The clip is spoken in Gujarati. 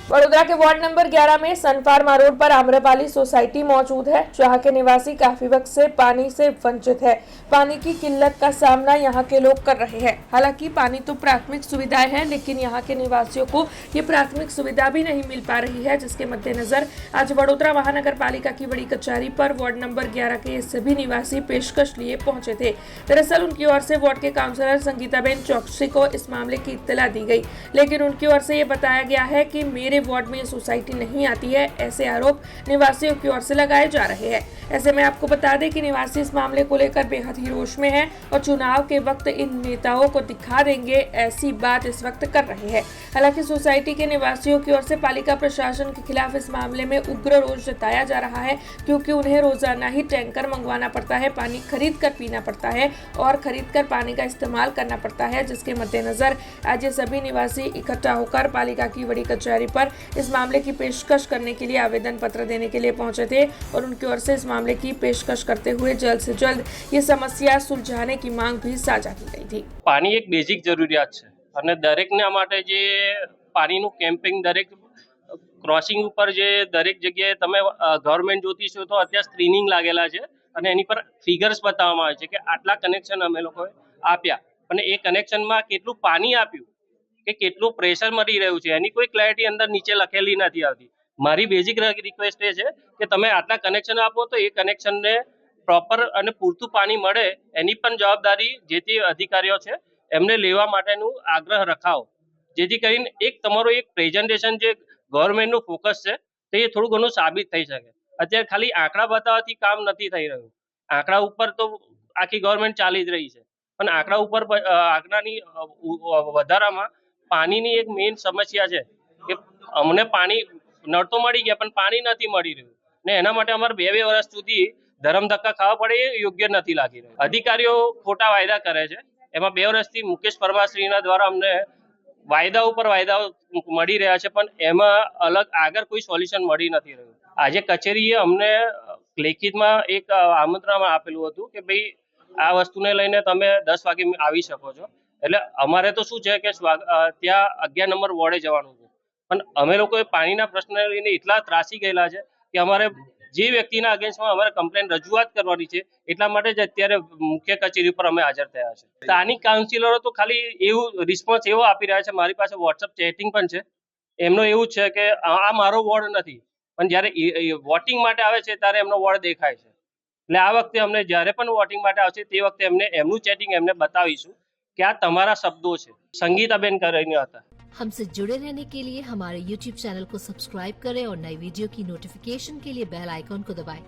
वडोदरा के वार्ड नंबर 11 में सन फार्मा रोड पर आम्रपाली सोसाइटी मौजूद है, जहां के निवासी काफी वक्त से पानी से वंचित है। पानी की किल्लत का सामना यहां के लोग कर रहे हैं। हालांकि पानी तो प्राथमिक सुविधाएं हैं, लेकिन यहां के निवासियों को ये प्राथमिक सुविधा भी नहीं मिल पा रही है, जिसके मद्देनजर आज वडोदरा महानगर पालिका की बड़ी कचहरी पर वार्ड नंबर 11 के सभी निवासी पेशकश लिए पहुंचे थे। दरअसल उनकी ओर से वार्ड के काउंसलर संगीताबेन चौकसी को इस मामले की इत्तला दी गई, लेकिन उनकी ओर से ये बताया गया है कि मेरे वार्ड में ये सोसाइटी नहीं आती है। ऐसे आरोप निवासियों की ओर से लगाए जा रहे हैं। ऐसे में आपको बता दें कि निवासी इस मामले को लेकर बेहद ही रोष में हैं और चुनाव के वक्त इन नेताओं को दिखा देंगे, ऐसी बात इस वक्त कर रहे हैं। हालांकि सोसाइटी के निवासियों की ओर से पालिका प्रशासन के खिलाफ इस मामले में उग्र रोष जताया जा रहा है, क्योंकि उन्हें रोजाना ही टैंकर मंगवाना पड़ता है, पानी खरीद कर पीना पड़ता है और खरीद कर पानी का इस्तेमाल करना पड़ता है, जिसके मद्देनजर आज ये सभी निवासी इकट्ठा होकर पालिका की बड़ी कचहरी पर इस मामले की पेशकश करने के लिए आवेदन पत्र देने के लिए पहुंचे थे और उनकी ओर से इस मामले की पेशकश करते हुए जल्द से जल्द ये समस्या सुलझाने की मांग भी साझा की गई थी। पानी एक बेसिक जरूरियात છે અને દરેકને માટે જે પાણીનું કેમ્પિંગ દરેક ક્રોસિંગ ઉપર જે દરેક જગ્યાએ તમે ગવર્મેન્ટ જોતી છો તો અત્યારે સ્ક્રીનિંગ લાગેલા છે અને એની પર ફિગર્સ બતાવવામાં આવે છે કે આટલા કનેક્શન અમે લોકોએ આપ્યા અને એ કનેક્શનમાં કેટલું પાણી આપ્યું કે કેટલું પ્રેશર મળી રહ્યું છે એની કોઈ ક્લેરિટી અંદર નીચે લખેલી નથી આવતી। મારી બેઝિક રિક્વેસ્ટ એ છે કે તમે આટલા કનેક્શન આપો તો એ કનેક્શનને પ્રોપર અને પૂરતું પાણી મળે એની પણ જવાબદારી જે તે અધિકારીઓ છે એમને લેવા માટેનું આગ્રહ રખાવો, જેથી કરીને એક તમારું એક પ્રેઝન્ટેશન જે ગવર્મેન્ટનું ફોકસ છે તો એ થોડું ઘણું સાબિત થઈ શકે। અત્યારે ખાલી આંકડા બતાવવાથી કામ નથી થઈ રહ્યું। આંકડા ઉપર તો આખી ગવર્મેન્ટ ચાલી જ રહી છે, પણ આંકડા ઉપર આંકડાની વધારામાં પાણીની એક મેઇન સમસ્યા છે કે અમને પાણી નળ તો મળી ગયા પણ પાણી નથી મળી રહ્યું ને એના માટે અમારે બે વર્ષ સુધી ધરમ ધક્કા ખાવા પડે એ યોગ્ય નથી લાગી રહ્યું। અધિકારીઓ ખોટા વાયદા કરે છે, એમાં 2 વર્ષથી મુકેશ પરમારશ્રીના દ્વારા અમને વાયદા ઉપર વાયદાઓ મળી રહ્યા છે, પણ એમાં અલગ આગળ કોઈ સોલ્યુશન મળી નથી રહ્યું। આજે કચેરીએ અમને લેખિતમાં એક આમંત્રણ આપેલું હતું કે ભાઈ આ વસ્તુને લઈને તમે 10 વાગે આવી શકો છો। એટલે અમારે તો શું છે કે ત્યાં 11 નંબર વોર્ડે જવાનું છે, પણ અમે લોકોએ પાણીના પ્રશ્નને લઈને એટલા ત્રાસી ગયેલા છે કે અમારે જે વ્યક્તિના અગેન્સ્ટમાં અમારે કમ્પ્લેન રજૂઆત કરવાની છે એટલા માટે જ અત્યારે મુખ્ય કચેરી પર અમે હાજર થયા છે। સ્થાનિક કાઉન્સિલરો તો ખાલી એવું રિસ્પોન્સ એવો આપી રહ્યા છે, મારી પાસે વોટ્સઅપ ચેટિંગ પણ છે, એમનો એવું છે કે આ મારો વોર્ડ નથી, પણ જ્યારે વોટિંગ માટે આવે છે ત્યારે એમનો વોર્ડ દેખાય છે। એટલે આ વખતે અમને જ્યારે પણ વોટિંગ માટે આવશે તે વખતે એમનું ચેટિંગ એમને બતાવીશું कि आ तमारा शब्दों से संगीताबेन કરીને હતા। हमसे जुड़े रहने के लिए हमारे YouTube चैनल को सब्सक्राइब करें और नई वीडियो की नोटिफिकेशन के लिए बेल आइकॉन को दबाएं।